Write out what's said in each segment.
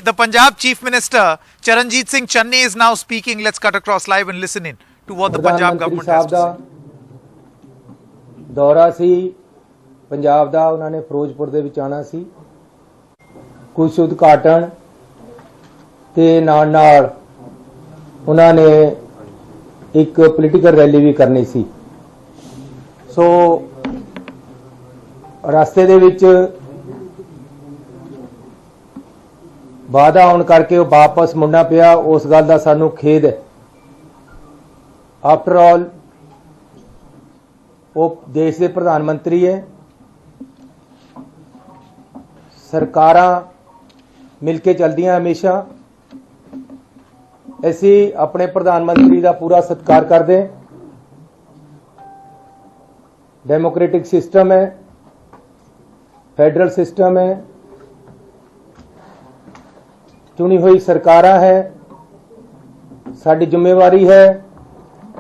The Punjab Chief Minister Charanjit Singh Channi is now speaking. Let's cut across live and listen in to what the Punjab government has to say. ਦੌਰਾ ਸੀ ਪੰਜਾਬ ਦਾ, ਉਹਨਾਂ ਨੇ ਫਿਰੋਜ਼ਪੁਰ ਦੇ ਵਿੱਚ ਆਉਣਾ ਸੀ, ਕੁਝ ਉਦਘਾਟਨ ਤੇ ਨਾਲ ਉਹਨਾਂ ਨੇ ਇੱਕ ਪੋਲੀਟੀਕਲ ਰੈਲੀ ਵੀ ਕਰਨੀ ਸੀ। ਸੋ ਰਸਤੇ ਦੇ ਵਿੱਚ ਵਾਅਦਾ ਹੋਣ ਕਰਕੇ ਉਹ ਵਾਪਸ ਮੁੜਨਾ ਪਿਆ, ਉਸ ਗੱਲ ਦਾ ਸਾਨੂੰ ਖੇਦ ਹੈ। ਆਫਟਰ ਆਲ ਉਹ ਦੇਸ਼ ਦੇ ਪ੍ਰਧਾਨ ਮੰਤਰੀ ਹੈ, ਸਰਕਾਰਾਂ ਮਿਲ ਕੇ ਚੱਲਦੀਆਂ ਹਮੇਸ਼ਾ। ਅਸੀਂ ਆਪਣੇ ਪ੍ਰਧਾਨ ਮੰਤਰੀ ਦਾ ਪੂਰਾ ਸਤਿਕਾਰ ਕਰਦੇ। ਡੈਮੋਕ੍ਰੈਟਿਕ ਸਿਸਟਮ ਹੈ, ਫੈਡਰਲ ਸਿਸਟਮ ਹੈ, ਚੁਣੀ ਹੋਈ ਸਰਕਾਰਾਂ ਹੈ। ਸਾਡੀ ਜ਼ਿੰਮੇਵਾਰੀ ਹੈ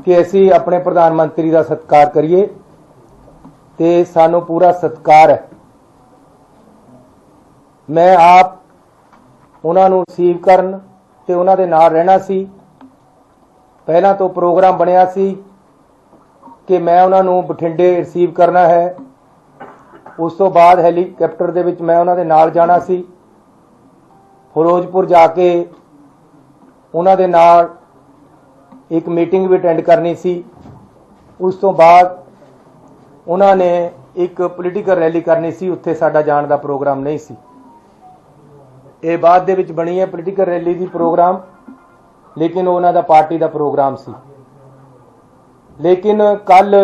ਕਿ ਅਸੀਂ ਆਪਣੇ ਪ੍ਰਧਾਨ ਮੰਤਰੀ ਦਾ ਸਤਿਕਾਰ ਕਰੀਏ ਤੇ ਸਾਨੂੰ ਪੂਰਾ ਸਤਿਕਾਰ ਹੈ। ਮੈਂ ਆਪ ਉਹਨਾਂ ਨੂੰ ਰਿਸੀਵ ਕਰਨ ਤੇ ਉਹਨਾਂ ਦੇ ਨਾਲ ਰਹਿਣਾ ਸੀ। ਪਹਿਲਾਂ ਤੋਂ ਪ੍ਰੋਗਰਾਮ ਬਣਿਆ ਸੀ ਕਿ ਮੈਂ ਉਹਨਾਂ ਨੂੰ ਬਠਿੰਡੇ ਰਿਸੀਵ ਕਰਨਾ ਹੈ। ਉਸ ਤੋਂ ਬਾਅਦ ਹੈਲੀਕਾਪਟਰ ਦੇ ਵਿੱਚ ਮੈਂ ਉਹਨਾਂ ਦੇ ਨਾਲ ਜਾਣਾ ਸੀ, ਫਿਰੋਜ਼ਪੁਰ ਜਾ ਕੇ ਉਹਨਾਂ ਦੇ ਨਾਲ ਇੱਕ ਮੀਟਿੰਗ ਵੀ ਅਟੈਂਡ ਕਰਨੀ ਸੀ। ਉਸ ਤੋਂ ਬਾਅਦ ਉਹਨਾਂ ਨੇ ਇੱਕ ਪੋਲੀਟੀਕਲ ਰੈਲੀ ਕਰਨੀ ਸੀ, ਉੱਥੇ ਸਾਡਾ ਜਾਣ ਦਾ ਪ੍ਰੋਗਰਾਮ ਨਹੀਂ ਸੀ। ਇਹ ਬਾਅਦ ਦੇ ਵਿੱਚ ਬਣੀ ਹੈ ਪੋਲੀਟੀਕਲ ਰੈਲੀ ਦੀ ਪ੍ਰੋਗਰਾਮ, ਲੇਕਿਨ ਉਹਨਾਂ ਦਾ ਪਾਰਟੀ ਦਾ ਪ੍ਰੋਗਰਾਮ ਸੀ। ਲੇਕਿਨ ਕੱਲ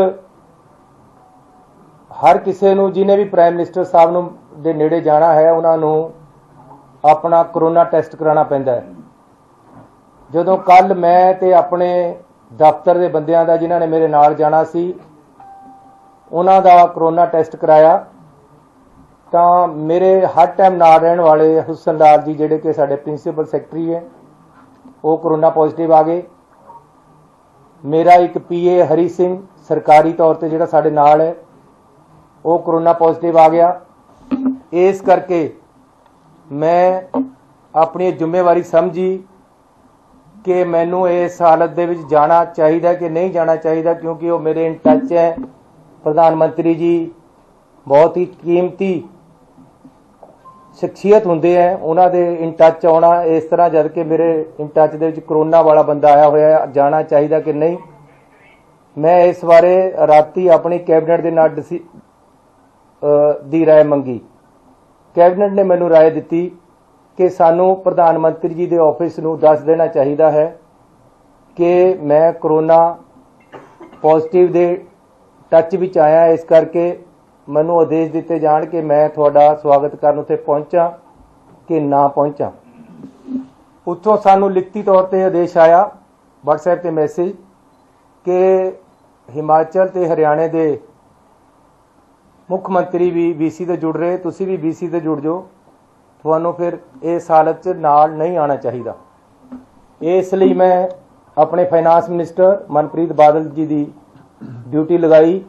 ਹਰ ਕਿਸੇ ਨੂੰ ਜਿਹਨੇ ਵੀ ਪ੍ਰਾਈਮ ਮਿਨਿਸਟਰ ਸਾਹਿਬ ਨੂੰ ਦੇ ਨੇੜੇ ਜਾਣਾ ਹੈ, ਉਹਨਾਂ ਨੂੰ ਆਪਣਾ ਕਰੋਨਾ ਟੈਸਟ ਕਰਾਉਣਾ ਪੈਂਦਾ ਹੈ। ਜਦੋਂ ਕੱਲ ਮੈਂ ਤੇ ਆਪਣੇ ਦਫ਼ਤਰ ਦੇ ਬੰਦਿਆਂ ਦਾ, ਜਿਨ੍ਹਾਂ ਨੇ ਮੇਰੇ ਨਾਲ ਜਾਣਾ ਸੀ, ਉਹਨਾਂ ਦਾ ਕਰੋਨਾ ਟੈਸਟ ਕਰਾਇਆ ਤਾਂ ਮੇਰੇ ਹਰ ਟਾਈਮ ਨਾਲ ਰਹਿਣ ਵਾਲੇ ਹੁਸਨ ਲਾਲ ਜੀ, ਜਿਹੜੇ ਕਿ ਸਾਡੇ ਪ੍ਰਿੰਸੀਪਲ ਸੈਕਟਰੀ ਹੈ, ਉਹ ਕਰੋਨਾ ਪੋਜ਼ਿਟਿਵ ਆ ਗਏ। ਮੇਰਾ ਇੱਕ ਪੀਏ ਹਰੀ ਸਿੰਘ ਸਰਕਾਰੀ ਤੌਰ ਤੇ ਜਿਹੜਾ ਸਾਡੇ ਨਾਲ ਹੈ, ਉਹ ਕਰੋਨਾ ਪੋਜ਼ਿਟਿਵ ਆ ਗਿਆ। ਇਸ ਕਰਕੇ ਮੈਂ ਆਪਣੀ ਜ਼ਿੰਮੇਵਾਰੀ ਸਮਝੀ ਕਿ ਮੈਨੂੰ ਇਸ ਹਾਲਤ ਦੇ ਵਿੱਚ ਜਾਣਾ ਚਾਹੀਦਾ ਕਿ ਨਹੀਂ ਜਾਣਾ ਚਾਹੀਦਾ, ਕਿਉਂਕਿ ਉਹ ਮੇਰੇ ਇਨ ਟੱਚ ਹੈ। ਪ੍ਰਧਾਨ ਮੰਤਰੀ ਜੀ ਬਹੁਤ ਹੀ ਕੀਮਤੀ ਸ਼ਖਸੀਅਤ ਹੁੰਦੇ ਹੈ, ਉਹਨਾਂ ਦੇ ਇਨ ਟੱਚ ਆਉਣਾ ਇਸ ਤਰ੍ਹਾਂ, ਜਦ ਕਿ ਮੇਰੇ ਇਨ ਟੱਚ ਦੇ ਵਿੱਚ ਕਰੋਨਾ ਵਾਲਾ ਬੰਦਾ ਆਇਆ ਹੋਇਆ, ਜਾਣਾ ਚਾਹੀਦਾ ਕਿ ਨਹੀਂ। ਮੈਂ ਇਸ ਬਾਰੇ ਰਾਤੀ ਆਪਣੀ ਕੈਬਨਿਟ ਦੇ ਨਾਲ ਦੀ ਰਾਏ ਮੰਗੀ। ਕੈਬਨਿਟ ਨੇ ਮੈਨੂੰ ਰਾਏ ਦਿੱਤੀ ਕਿ ਸਾਨੂੰ ਪ੍ਰਧਾਨ ਮੰਤਰੀ ਜੀ ਦੇ ਆਫਿਸ ਨੂੰ ਦੱਸ ਦੇਣਾ ਚਾਹੀਦਾ ਹੈ ਕਿ ਮੈਂ ਕਰੋਨਾ ਪੋਜ਼ਿਟਿਵ ਦੇ ਟੱਚ ਵਿੱਚ ਆਇਆ, ਇਸ ਕਰਕੇ ਮੈਨੂੰ ਆਦੇਸ਼ ਦਿੱਤੇ ਜਾਣ ਕਿ ਮੈਂ ਤੁਹਾਡਾ ਸਵਾਗਤ ਕਰਨ ਉੱਥੇ ਪਹੁੰਚਾਂ ਕਿ ਨਾ ਪਹੁੰਚਾਂ। ਉੱਥੋਂ ਸਾਨੂੰ ਲਿਖਤੀ ਤੌਰ ਤੇ ਆਦੇਸ਼ ਆਇਆ, WhatsApp ਤੇ ਮੈਸੇਜ, ਕਿ ਹਿਮਾਚਲ ਤੇ ਹਰਿਆਣੇ ਦੇ ਮੁੱਖ ਮੰਤਰੀ ਵੀ BC ਤੋਂ ਜੁੜ ਰਹੇ, ਤੁਸੀਂ ਵੀ BC ਤੋਂ ਜੁੜ ਜਾਓ, ਤੁਹਾਨੂੰ ਫਿਰ ਇਸ ਹਾਲਤ 'ਚ ਨਾਲ ਨਹੀਂ ਆਉਣਾ ਚਾਹੀਦਾ। ਇਸ ਲਈ ਮੈਂ ਆਪਣੇ ਫਾਈਨਾਂਸ ਮਿਨਿਸਟਰ ਮਨਪ੍ਰੀਤ ਬਾਦਲ ਜੀ ਦੀ ਡਿਊਟੀ ਲਗਾਈ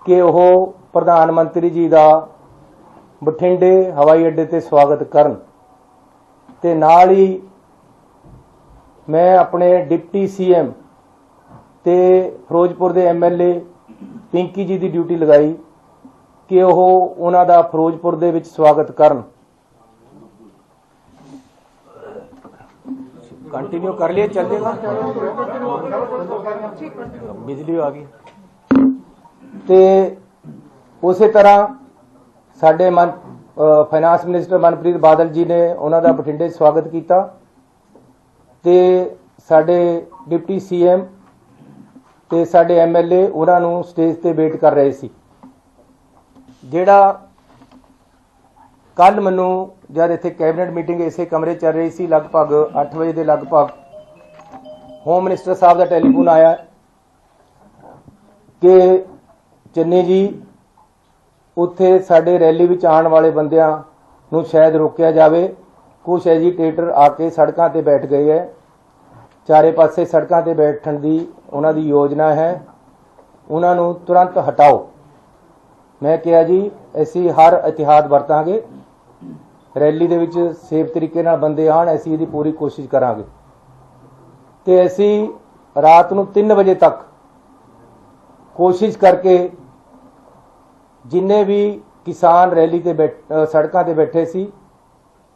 ਕਿ ਉਹ ਪ੍ਰਧਾਨ ਮੰਤਰੀ ਜੀ ਦਾ ਬਠਿੰਡੇ ਹਵਾਈ ਅੱਡੇ ਤੇ ਸਵਾਗਤ ਕਰਨ, ਤੇ ਨਾਲ ਹੀ ਮੈਂ ਆਪਣੇ ਡਿਪਟੀ CM ਤੇ ਫਿਰੋਜ਼ਪੁਰ ਦੇ MLA ਪਿੰਕੀ ਜੀ ਦੀ ਡਿਊਟੀ ਲਗਾਈ ਕਿ ਉਹ ਉਹਨਾਂ ਦਾ ਫਿਰੋਜ਼ਪੁਰ ਦੇ ਵਿੱਚ ਸਵਾਗਤ ਕਰਨ। ਕੰਟੀਨਿਊ ਕਰ ਲਿਆ, ਚੱਲ ਜਾਏਗਾ, ਬਿਜਲੀ ਆ ਗਈ। ਤੇ ਉਸੇ ਤਰ੍ਹਾਂ ਸਾਡੇ ਫਾਈਨਾਂਸ ਮਿਨਿਸਟਰ ਮਨਪ੍ਰੀਤ ਬਾਦਲ ਜੀ ਨੇ ਉਹਨਾਂ ਦਾ ਬਠਿੰਡੇ ਸਵਾਗਤ ਕੀਤਾ, ਤੇ ਸਾਡੇ ਡਿਪਟੀ CM ਤੇ ਸਾਡੇ MLA ਉਹਨਾਂ ਨੂੰ ਸਟੇਜ ਤੇ ਵੇਟ ਕਰ ਰਹੇ ਸੀ। ਜਿਹੜਾ ਕੱਲ ਮੈਨੂੰ ਜਦ ਇੱਥੇ ਕੈਬਨਿਟ ਮੀਟਿੰਗ ਇਸੇ ਕਮਰੇ ਚੱਲ ਰਹੀ ਸੀ, ਲਗਭਗ 8 ਵਜੇ ਦੇ ਲਗਭਗ ਹੋਮ ਮਿਨਿਸਟਰ ਸਾਹਿਬ ਦਾ ਟੈਲੀਫੋਨ ਆਇਆ ਕਿ ਚੰਨੀ ਜੀ, ਉੱਥੇ ਸਾਡੇ ਰੈਲੀ ਵਿੱਚ ਆਉਣ ਵਾਲੇ ਬੰਦਿਆਂ ਨੂੰ ਸ਼ਾਇਦ ਰੋਕਿਆ ਜਾਵੇ। ਕੁਝ ਐਜੀਟੇਟਰ ਆ ਕੇ ਸੜਕਾਂ ਤੇ ਬੈਠ ਗਏ ਹੈ, ਚਾਰੇ ਪਾਸੇ ਸੜਕਾਂ ਤੇ ਬੈਠਣ ਦੀ ਉਹਨਾਂ ਦੀ ਯੋਜਨਾ ਹੈ, ਉਹਨਾਂ ਨੂੰ ਤੁਰੰਤ ਹਟਾਓ। ਮੈਂ ਕਿਹਾ ਜੀ ਅਸੀਂ ਹਰ ਇਤਿਹਾਦ ਵਰਤਾਂਗੇ, ਰੈਲੀ ਦੇ ਵਿੱਚ ਸੇਫ ਤਰੀਕੇ ਨਾਲ ਬੰਦੇ ਆਣ, ਅਸੀਂ ਇਹਦੀ ਪੂਰੀ ਕੋਸ਼ਿਸ਼ ਕਰਾਂਗੇ। ਤੇ ਅਸੀਂ ਰਾਤ ਨੂੰ 3 ਵਜੇ ਤੱਕ ਕੋਸ਼ਿਸ਼ ਕਰਕੇ ਜਿੰਨੇ ਵੀ ਕਿਸਾਨ ਰੈਲੀ ਤੇ ਸੜਕਾਂ ਤੇ ਬੈਠੇ ਸੀ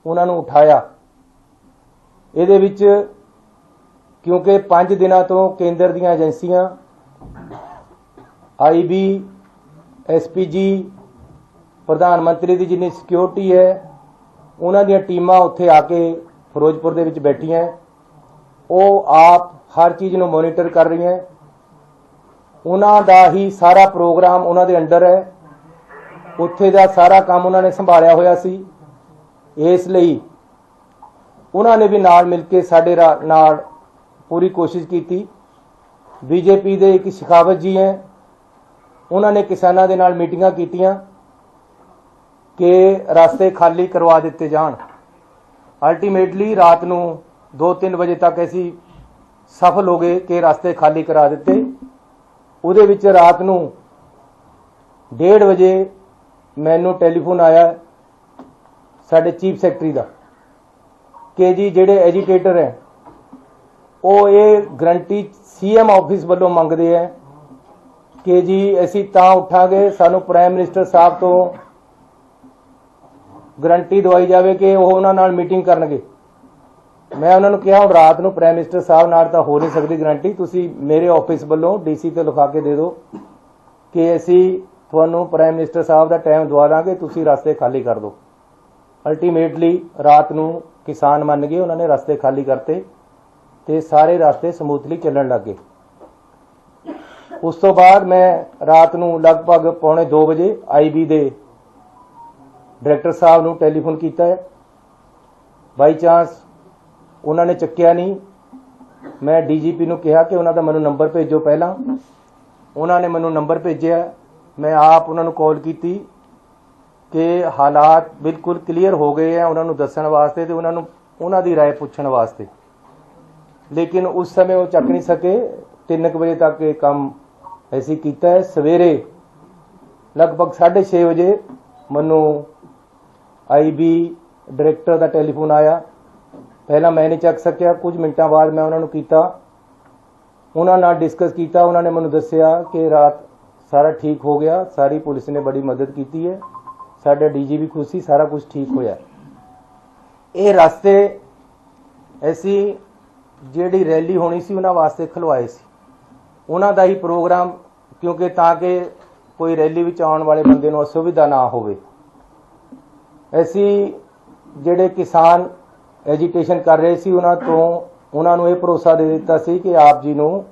ਉਹਨਾਂ ਨੂੰ ਉਠਾਇਆ। ਇਹਦੇ ਵਿੱਚ ਕਿਉਂਕਿ 5 ਦਿਨਾਂ ਤੋਂ ਕੇਂਦਰ ਦੀਆਂ ਏਜੰਸੀਆਂ IB, SPG, ਪ੍ਰਧਾਨ ਮੰਤਰੀ ਦੀ ਜਿੰਨੀ ਸਿਕਿਉਰਿਟੀ ਹੈ ਉਹਨਾਂ ਦੀਆਂ ਟੀਮਾਂ ਉੱਥੇ ਆ ਕੇ ਫਿਰੋਜ਼ਪੁਰ ਦੇ ਵਿੱਚ ਬੈਠੀਆਂ। ਉਹ ਆਪ ਹਰ ਚੀਜ਼ ਨੂੰ ਮੋਨੀਟਰ ਕਰ ਰਹੀਆਂ। ਉਹਨਾਂ ਦਾ ਹੀ ਸਾਰਾ ਪ੍ਰੋਗਰਾਮ ਉਹਨਾਂ ਦੇ ਅੰਡਰ ਹੈ, ਉੱਥੇ ਦਾ ਸਾਰਾ ਕੰਮ ਉਹਨਾਂ ਨੇ ਸੰਭਾਲਿਆ ਹੋਇਆ ਸੀ। ਇਸ ਲਈ ਉਹਨਾਂ ਨੇ ਵੀ ਨਾਲ ਮਿਲ ਕੇ ਸਾਡੇ ਨਾਲ ਪੂਰੀ ਕੋਸ਼ਿਸ਼ ਕੀਤੀ। BJP ਦੇ ਇੱਕ ਸ਼ਿਖਾਵਤ ਜੀ ਹੈ, ਉਹਨਾਂ ਨੇ ਕਿਸਾਨਾਂ ਦੇ ਨਾਲ ਮੀਟਿੰਗਾਂ ਕੀਤੀਆਂ ਕਿ ਰਸਤੇ ਖਾਲੀ ਕਰਵਾ ਦਿੱਤੇ ਜਾਣ। ਅਲਟੀਮੇਟਲੀ ਰਾਤ ਨੂੰ 2-3 ਵਜੇ ਤੱਕ ਅਸੀਂ ਸਫਲ ਹੋ ਗਏ ਕਿ ਰਸਤੇ ਖਾਲੀ ਕਰਾ ਦਿੱਤੇ। ਉਹਦੇ ਵਿੱਚ ਰਾਤ ਨੂੰ 1:30 ਵਜੇ ਮੈਨੂੰ ਟੈਲੀਫੋਨ ਆਇਆ ਸਾਡੇ ਚੀਫ ਸੈਕਟਰੀ ਦਾ ਕਿ ਜੀ ਜਿਹੜੇ ਐਜੀਟੇਟਰ ਹੈ ਉਹ ਇਹ ਗਰੰਟੀ CM ਆਫਿਸ ਵੱਲੋਂ ਮੰਗਦੇ ਹੈ ਕਿ ਜੀ ਅਸੀਂ ਤਾਂ ਉੱਠਾਂਗੇ, ਸਾਨੂੰ ਪ੍ਰਾਈਮ ਮਿਨਿਸਟਰ ਸਾਹਿਬ ਤੋਂ ਗਰੰਟੀ ਦਵਾਈ ਜਾਵੇ ਕਿ ਉਹ ਉਹਨਾਂ ਨਾਲ ਮੀਟਿੰਗ ਕਰਨਗੇ। ਮੈਂ ਉਹਨਾਂ ਨੂੰ ਕਿਹਾ ਹੁਣ ਰਾਤ ਨੂੰ ਪ੍ਰਾਈਮ ਮਿਨਿਸਟਰ ਸਾਹਿਬ ਨਾਲ ਤਾਂ ਹੋ ਨਹੀਂ ਸਕਦੀ ਗਰੰਟੀ, ਤੁਸੀਂ ਮੇਰੇ ਆਫਿਸ ਵੱਲੋਂ DC ਤੇ ਲਿਖਾ ਕੇ ਦੇ ਦਿਓ ਕਿ ਅਸੀਂ ਤੁਹਾਨੂੰ ਪ੍ਰਾਈਮ ਮਿਨਿਸਟਰ ਸਾਹਿਬ ਦਾ ਟਾਈਮ ਦਵਾ ਦਾਂਗੇ, ਤੁਸੀਂ ਰਸਤੇ ਖਾਲੀ ਕਰ ਦਿਓ। ਅਲਟੀਮੇਟਲੀ ਰਾਤ ਨੂੰ ਕਿਸਾਨ ਮੰਨ ਗਏ, ਉਹਨਾਂ ਨੇ ਰਸਤੇ ਖਾਲੀ ਕਰਤੇ ਤੇ ਸਾਰੇ ਰਸਤੇ ਸਮੂਥਲੀ ਚੱਲਣ ਲੱਗ ਗਏ। ਉਸ ਤੋਂ ਬਾਅਦ ਮੈਂ ਰਾਤ ਨੂੰ ਲਗਭਗ 1:45 ਵਜੇ IB ਦੇ ਡਾਇਰੈਕਟਰ ਸਾਹਿਬ ਨੂੰ ਟੈਲੀਫੋਨ ਕੀਤਾ ਹੈ। ਬਾਈ ਚਾਂਸ ਉਹਨਾਂ ਨੇ ਚੱਕਿਆ ਨਹੀਂ। ਮੈਂ DGP ਨੂੰ ਕਿਹਾ ਕਿ ਉਹਨਾਂ ਦਾ ਮੈਨੂੰ ਨੰਬਰ ਭੇਜੋ ਪਹਿਲਾਂ। ਉਹਨਾਂ ਨੇ ਮੈਨੂੰ ਨੰਬਰ ਭੇਜਿਆ। ਮੈਂ ਆਪ ਉਹਨਾਂ ਨੂੰ ਕਾਲ ਕੀਤੀ ਕਿ ਹਾਲਾਤ ਬਿਲਕੁਲ ਕਲੀਅਰ ਹੋ ਗਏ ਹੈ ਉਹਨਾਂ ਨੂੰ ਦੱਸਣ ਵਾਸਤੇ ਤੇ ਉਹਨਾਂ ਦੀ ਰਾਏ ਪੁੱਛਣ ਵਾਸਤੇ, ਲੇਕਿਨ ਉਸ ਸਮੇਂ ਉਹ ਚੱਕ ਨਹੀਂ ਸਕੇ। 3 ਵਜੇ ਤੱਕ ਇਹ ਕੰਮ ਅਸੀਂ ਕੀਤਾ ਹੈ। ਸਵੇਰੇ ਲਗਭਗ 6:30 ਵਜੇ ਮੈਨੂੰ IB ਡਾਇਰੈਕਟਰ ਦਾ ਟੈਲੀਫੋਨ ਆਇਆ। ਪਹਿਲਾਂ ਮੈਂ ਨਹੀਂ ਚੱਕ ਸਕਿਆ, ਕੁਝ ਮਿੰਟਾਂ ਬਾਅਦ ਮੈਂ ਉਹਨਾਂ ਨੂੰ ਕੀਤਾ, ਉਹਨਾਂ ਨਾਲ ਡਿਸਕਸ ਕੀਤਾ। ਉਹਨਾਂ ਨੇ ਮੈਨੂੰ ਦੱਸਿਆ ਕਿ ਰਾਤ ਸਾਰਾ ਠੀਕ ਹੋ ਗਿਆ, ਸਾਰੀ ਪੁਲਿਸ ਨੇ ਬੜੀ ਮਦਦ ਕੀਤੀ ਹੈ, ਸਾਡਾ DG ਵੀ ਖੁਸ਼ ਸੀ, ਸਾਰਾ ਕੁਝ ਠੀਕ ਹੋਇਆ। ਇਹ ਰਸਤੇ ਅਸੀਂ ਜਿਹੜੀ ਰੈਲੀ ਹੋਣੀ ਸੀ ਉਹਨਾਂ ਵਾਸਤੇ ਖਲਵਾਏ ਸੀ, ਉਹਨਾਂ ਦਾ ਹੀ ਪ੍ਰੋਗਰਾਮ, ਕਿਉਂਕਿ ਤਾਂ ਕਿ ਕੋਈ ਰੈਲੀ ਵਿੱਚ ਆਉਣ ਵਾਲੇ ਬੰਦੇ ਨੂੰ ਅਸੁਵਿਧਾ ਨਾ ਹੋਵੇ। ਅਸੀਂ ਜਿਹੜੇ ਕਿਸਾਨ ਐਜੀਟੇਸ਼ਨ ਕਰ ਰਹੇ ਸੀ ਉਹਨਾਂ ਨੂੰ ਇਹ ਭਰੋਸਾ ਦੇ ਦਿੱਤਾ ਸੀ ਕਿ ਆਪ ਜੀ ਨੂੰ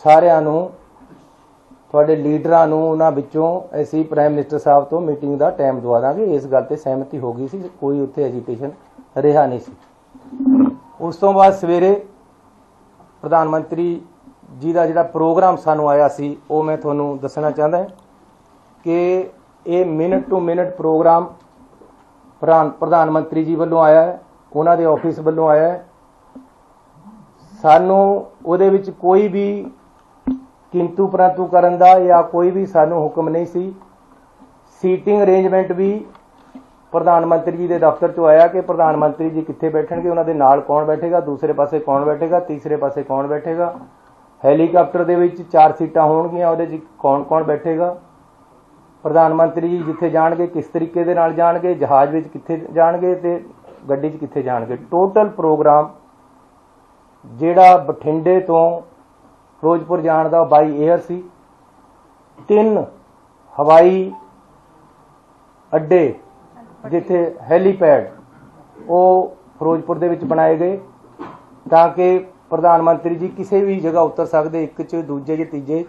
ਸਾਰਿਆਂ ਨੂੰ, ਤੁਹਾਡੇ ਲੀਡਰਾਂ ਨੂੰ, ਉਹਨਾਂ ਵਿੱਚੋਂ ਅਸੀਂ ਪ੍ਰਾਈਮ ਮਿਨਿਸਟਰ ਸਾਹਿਬ ਤੋਂ ਮੀਟਿੰਗ ਦਾ ਟਾਈਮ ਦਵਾ ਦਾਂਗੇ। ਇਸ ਗੱਲ ਤੇ ਸਹਿਮਤੀ ਹੋ ਗਈ ਸੀ, ਕੋਈ ਉੱਥੇ ਐਜੀਟੇਸ਼ਨ ਰਿਹਾ ਨਹੀਂ ਸੀ। ਉਸ ਤੋਂ ਬਾਅਦ ਸਵੇਰੇ ਪ੍ਰਧਾਨ ਮੰਤਰੀ ਜੀ ਦਾ ਜਿਹੜਾ ਪ੍ਰੋਗਰਾਮ ਸਾਨੂੰ ਆਇਆ ਸੀ ਉਹ ਮੈਂ ਤੁਹਾਨੂੰ ਦੱਸਣਾ ਚਾਹੁੰਦਾ ਕਿ ਇਹ ਮਿੰਟ ਟੂ ਮਿੰਟ ਪ੍ਰੋਗਰਾਮ ਪ੍ਰਧਾਨ ਮੰਤਰੀ ਜੀ ਵੱਲੋਂ ਆਇਆ ਹੈ, ਉਹਨਾਂ ਦੇ ਆਫਿਸ ਵੱਲੋਂ ਆਇਆ ਹੈ। ਸਾਨੂੰ ਉਹਦੇ ਵਿੱਚ ਕੋਈ ਵੀ ਕਿੰਤੂ ਪਰੰਤੂ ਕਰਨ ਦਾ ਜਾਂ ਕੋਈ ਵੀ ਸਾਨੂੰ ਹੁਕਮ ਨਹੀਂ ਸੀ। ਸੀਟਿੰਗ ਅਰੇਂਜਮੈਂਟ ਵੀ ਪ੍ਰਧਾਨ ਮੰਤਰੀ ਜੀ ਦੇ ਦਫ਼ਤਰ ਤੋਂ ਆਇਆ ਕਿ ਪ੍ਰਧਾਨ ਮੰਤਰੀ ਜੀ ਕਿੱਥੇ ਬੈਠਣਗੇ, ਉਹਨਾਂ ਦੇ ਨਾਲ ਕੌਣ ਬੈਠੇਗਾ, ਦੂਸਰੇ ਪਾਸੇ ਕੌਣ ਬੈਠੇਗਾ, ਤੀਸਰੇ ਪਾਸੇ ਕੌਣ ਬੈਠੇਗਾ। ਹੈਲੀਕਾਪਟਰ ਦੇ ਵਿੱਚ 4 ਸੀਟਾਂ ਹੋਣਗੀਆਂ, ਉਹਦੇ 'ਚ ਕੌਣ ਬੈਠੇਗਾ। ਪ੍ਰਧਾਨ ਮੰਤਰੀ ਜੀ ਜਿੱਥੇ ਜਾਣਗੇ ਕਿਸ ਤਰੀਕੇ ਦੇ ਨਾਲ ਜਾਣਗੇ, ਜਹਾਜ਼ ਵਿੱਚ ਕਿੱਥੇ ਜਾਣਗੇ ਤੇ ਗੱਡੀ 'ਚ ਕਿੱਥੇ ਜਾਣਗੇ। ਟੋਟਲ ਪ੍ਰੋਗਰਾਮ ਜਿਹੜਾ ਬਠਿੰਡੇ ਤੋਂ ਫਿਰੋਜ਼ਪੁਰ ਜਾਣ ਦਾ ਬਾਈ 에ਅਰ ਸੀ। 3 ਹਵਾਈ ਅੱਡੇ ਜਿੱਥੇ ਹੈਲੀਪੈਡ ਉਹ ਫਿਰੋਜ਼ਪੁਰ ਦੇ ਵਿੱਚ ਬਣਾਏ ਗਏ ਤਾਂ ਕਿ ਪ੍ਰਧਾਨ ਮੰਤਰੀ ਜੀ ਕਿਸੇ ਵੀ ਜਗ੍ਹਾ ਉਤਰ ਸਕਦੇ, ਇੱਕ 'ਚ, ਦੂਜੇ 'ਚ, ਤੀਜੇ 'ਚ।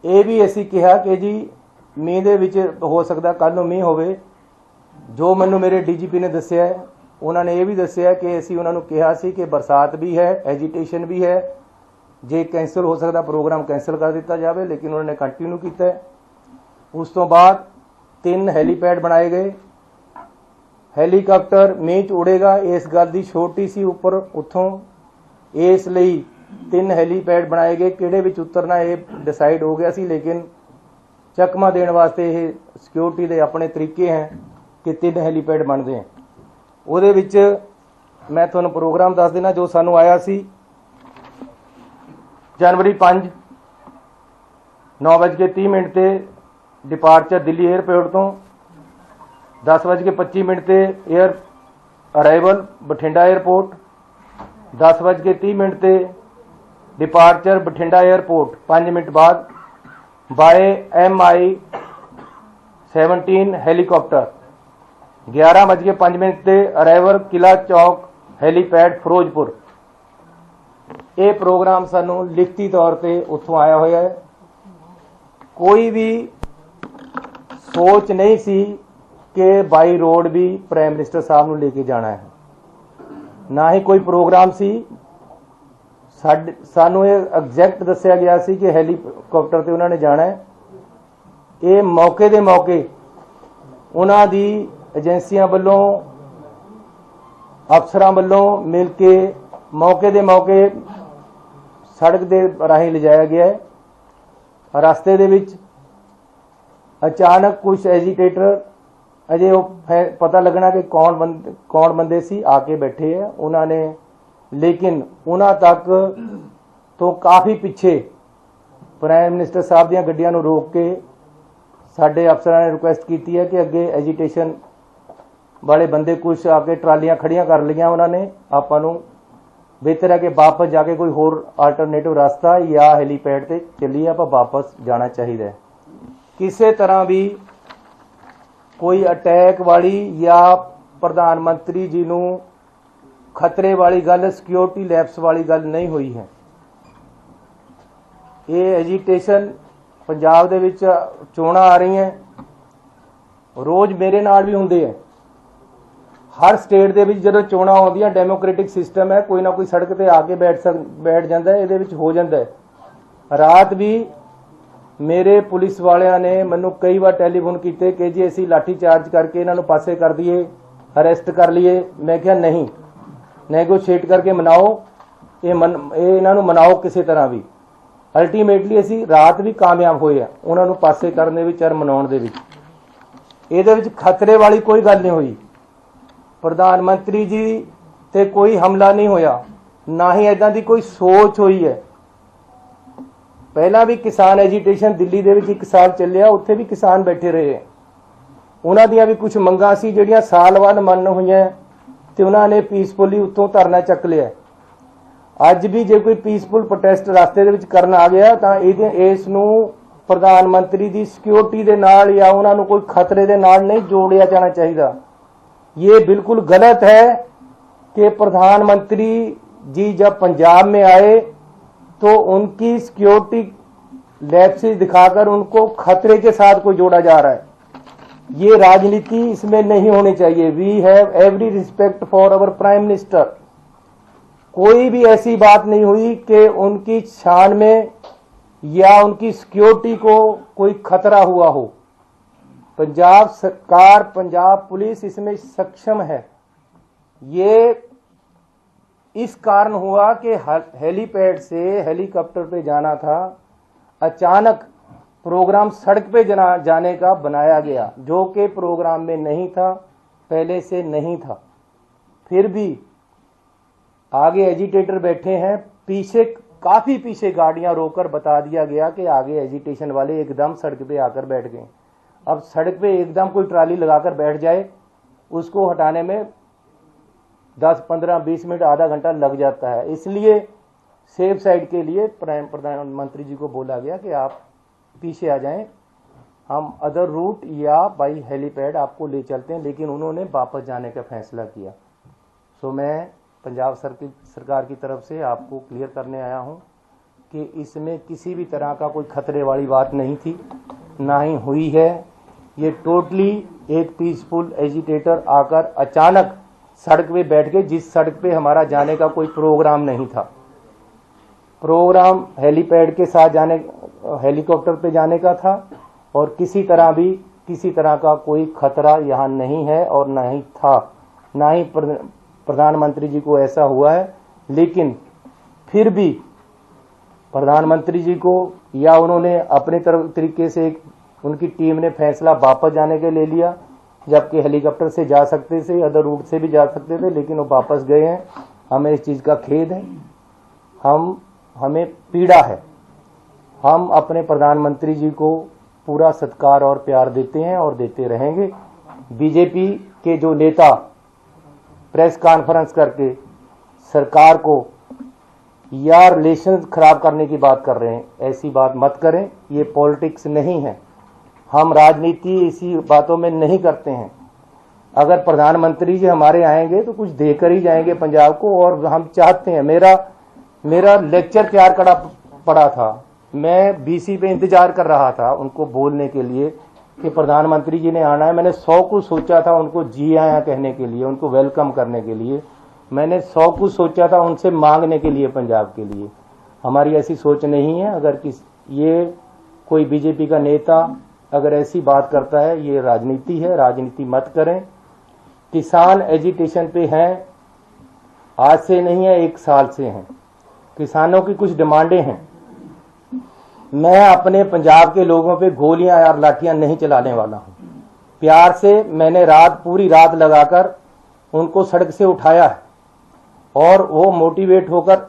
ਇਹ ਵੀ ਅਸੀਂ ਕਿਹਾ ਕਿ ਜੀ ਮੀਂਹ ਦੇ ਵਿੱਚ ਹੋ ਸਕਦਾ ਕੱਲ੍ਹ ਨੂੰ ਮੀਂਹ ਹੋਵੇ। ਜੋ ਮੈਨੂੰ ਮੇਰੇ DGP ਨੇ ਦੱਸਿਆ ਹੈ, ਉਹਨਾਂ ਨੇ ਇਹ ਵੀ ਦੱਸਿਆ ਕਿ ਅਸੀਂ ਉਹਨਾਂ ਨੂੰ ਕਿਹਾ ਸੀ ਕਿ ਬਰਸਾਤ ਵੀ ਹੈ, ਐਜੀਟੇਸ਼ਨ ਵੀ ਹੈ, ਜੇ ਕੈਂਸਲ ਹੋ ਸਕਦਾ ਪ੍ਰੋਗਰਾਮ ਕੈਂਸਲ ਕਰ ਦਿੱਤਾ ਜਾਵੇ, ਲੇਕਿਨ ਉਹਨਾਂ ਨੇ ਕੰਟੀਨਿਊ ਕੀਤਾ। ਉਸ ਤੋਂ ਬਾਅਦ 3 ਹੈਲੀਪੈਡ ਬਣਾਏ ਗਏ। ਹੈਲੀਕਾਪਟਰ ਮੀਂਹ 'ਚ ਉੜੇਗਾ, ਇਸ ਗੱਲ ਦੀ ਛੋਟੀ ਸੀ ਉੱਪਰ ਉੱਥੋਂ, ਇਸ ਲਈ 3 ਹੈਲੀਪੈਡ ਬਣਾਏ ਗਏ। ਕਿਹੜੇ ਵਿੱਚ ਉਤਰਨਾ ਇਹ ਡਿਸਾਈਡ ਹੋ ਗਿਆ ਸੀ, ਲੇਕਿਨ ਚਕਮਾ ਦੇਣ ਵਾਸਤੇ ਇਹ ਸਿਕਿਉਰਿਟੀ ਦੇ ਆਪਣੇ ਤਰੀਕੇ ਹੈ ਕਿ 3 ਹੈਲੀਪੈਡ ਬਣਦੇ हैं। ਉਹਦੇ ਵਿੱਚ ਮੈਂ ਤੁਹਾਨੂੰ ਪ੍ਰੋਗਰਾਮ ਦੱਸ ਦੇਣਾ ਜੋ ਸਾਨੂੰ ਆਇਆ ਸੀ। जनवरी 5 9:30 ਤੇ डिपार्चर दिल्ली एयरपोर्ट तो 10:25 ਤੇ एयर अराइवल बठिंडा एयरपोर्ट, 10:30 ਤੇ डिपार्चर बठिंडा एयरपोर्ट 5 मिनट बाद बाय MI-17 हेलीकॉप्टर, 11:05 ਤੇ अराइवल किला चौक हेलीपैड फिरोजपुर। ये प्रोग्राम सानू लिखती तौर पे उत्थों आया होया है। कोई भी सोच नहीं सी कि बाई रोड भी प्राइम मिनिस्टर साहब नू लेके जाना है, ना ही कोई प्रोग्राम सी। सानू ये एग्जैक्ट दस्या गया सी कि हैलीकॉप्टर ते उन्होंने जाना है। ये मौके दे मौके उन्हां दी एजेंसियां वालों अफसरां वालों मिल के मौके दे मौके सड़क दे राही ले जाया गया है। रास्ते दे विच अचानक कुछ एजिटेटर अजे पता लगना कि कौन बंदे सी आके बैठे है उन्होंने, लेकिन उन्हां तक तो काफ़ी पिछे प्राइम मिनिस्टर साहब दी गड्डियां नूं रोक के साडे अफसरां ने रिक्वेस्ट की है कि अगे एजिटेशन वाले बंदे कुछ आके ट्रालियां खड़ियां कर लिया उन्होंने। आपां नूं बेहतर है कि वापस जाके कोई होर आल्टरनेटिव रास्ता या हैलीपैड ते चलिए आप वापस जाना चाहिए। किसी तरह भी कोई अटैक वाली या प्रधानमंत्री जी नूं खतरे वाली गल, सिक्योरिटी लैप्स वाली गल नहीं हुई है। ये एजिटेशन पंजाब दे विच चोणां आ रही हैं, रोज़ मेरे नाल भी हुंदे है। हर स्टेट दे विच जदों चोणां आउंदियां डेमोक्रेटिक सिस्टम है, कोई ना कोई सड़क ते आके बैठ जाता है, इहदे विच हो जाता है। रात भी मेरे पुलिस वालियां ने मैनूं कई बार टैलीफोन किए कि जी असीं लाठी चार्ज करके इन्हां नूं पासे कर दईए, अरेस्ट कर लीए। मैं कहा नहीं, नैगोशिएट करके मनाओ, इन्हां नूं मनाओ किसी तरह भी। अल्टीमेटली असीं रात भी कामयाब होए आ उन्हां नूं पासे करने विच और मनाउण दे विच। इहदे विच खतरे वाली कोई गल नहीं हुई। प्रधानमंत्री जी ते कोई हमला नहीं होया, ना ही इदां दी कोई सोच हुई है। पहला भी किसान एजिटेशन दिल्ली दे विच 1 साल चलिया, उत्थे भी किसान बैठे रहे। उन्हां दियां भी कुछ मंगां सी जिहड़ियां साल बाद मन होईयां ते उन्हां ने पीसफुली उत्तों धरना चक लिया। अज भी जे कोई पीसफुल प्रोटेस्ट रास्ते दे विच करन आ गया तां इस नूं प्रधानमंत्री दी सिक्योरिटी दे नाल या उन्हां नूं कोई खतरे दे नाल नहीं जोड़िया जाना चाहिए। ये बिल्कुल गलत है कि प्रधानमंत्री जी जब पंजाब में आए तो उनकी सिक्योरिटी लैप्सेस दिखाकर उनको खतरे के साथ को जोड़ा जा रहा है। ये राजनीति इसमें नहीं होनी चाहिए। We have every respect for our prime minister. कोई भी ऐसी बात नहीं हुई कि उनकी शान में या उनकी सिक्योरिटी को कोई खतरा हुआ हो। पंजाब सरकार, पंजाब पुलिस इसमें सक्षम है। ये इस कारण हुआ कि हेलीपैड से हेलीकॉप्टर पे जाना था, अचानक प्रोग्राम सड़क पे जाने का बनाया गया, जो कि प्रोग्राम में नहीं था, पहले से नहीं था। फिर भी आगे एजिटेटर बैठे हैं, पीछे काफ़ी पीछे गाड़ियां रोककर बता दिया गया कि आगे एजिटेशन वाले एकदम सड़क पे आकर बैठ गए। अब सड़क पे एकदम कोई ट्राली लगाकर बैठ जाए, उसको हटाने में 10, 15, 20 मिनट, आधा घंटा लग जाता है। इसलिए सेफ साइड के लिए प्रधानमंत्री जी को बोला गया कि आप पीछे आ जाएं, हम अदर रूट या बाई हेलीपैड आपको ले चलते हैं, लेकिन उन्होंने वापस जाने का फैसला किया। सो मैं पंजाब सरकार की तरफ से आपको क्लियर करने आया हूं कि इसमें किसी भी तरह का कोई खतरे वाली बात नहीं थी, ना ही हुई है। ये टोटली एक पीसफुल एजिटेटर आकर अचानक सड़क पे बैठ गए, जिस सड़क पे हमारा जाने का कोई प्रोग्राम नहीं था। प्रोग्राम हेलीपैड के साथ जाने, हेलीकॉप्टर पे जाने का था, और किसी तरह का कोई खतरा यहाँ नहीं है और ना ही था, ना ही प्रधानमंत्री जी को ऐसा हुआ है। लेकिन फिर भी प्रधानमंत्री जी को या उन्होंने अपने तरीके से उनकी टीम ने फैसला वापस जाने के ले लिया। जबकि हेलीकॉप्टर से जा सकते थे, अदर रूट से भी जा सकते थे, लेकिन वो वापस गए हैं। हमें इस चीज़ का खेद है, हमें पीड़ा है। हम अपने प्रधानमंत्री जी को पूरा सत्कार और प्यार देते हैं और देते रहेंगे। बीजेपी के जो नेता प्रेस कॉन्फ्रेंस करके सरकार को या रिलेशन खराब करने की बात कर रहे हैं, ऐसी बात मत करें। ये पॉलिटिक्स नहीं है, हम राजनीति इसी बातों में नहीं करते हैं। अगर प्रधानमंत्री जी हमारे आएंगे तो कुछ देकर ही जाएंगे पंजाब को, और हम चाहते हैं। मेरा लेक्चर तैयार करा पड़ा था, मैं बीसी पे इंतजार कर रहा था उनको बोलने के लिए कि प्रधानमंत्री जी ने आना है। मैंने 100 कुछ सोचा था उनको जी आया कहने के लिए, उनको वेलकम करने के लिए। मैंने 100 कुछ सोचा था उनसे मांगने के लिए, पंजाब के लिए। हमारी ऐसी सोच नहीं है। अगर ये कोई बीजेपी का नेता अगर ऐसी बात करता है, ये राजनीति है, राजनीति मत करें। किसान एजिटेशन पे हैं, आज से नहीं है, 1 साल से हैं। किसानों की कुछ डिमांडें हैं। मैं अपने पंजाब के लोगों पे गोलियां और लाठियां नहीं चलाने वाला हूं। प्यार से मैंने पूरी रात लगाकर उनको सड़क से उठाया है, और वो मोटिवेट होकर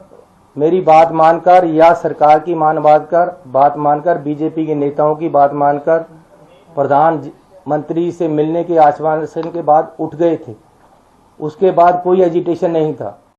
मेरी बात मानकर या सरकार की बात मानकर बीजेपी के नेताओं की बात मानकर प्रधानमंत्री से मिलने के आश्वासन के बाद उठ गए थे। उसके बाद कोई एजिटेशन नहीं था।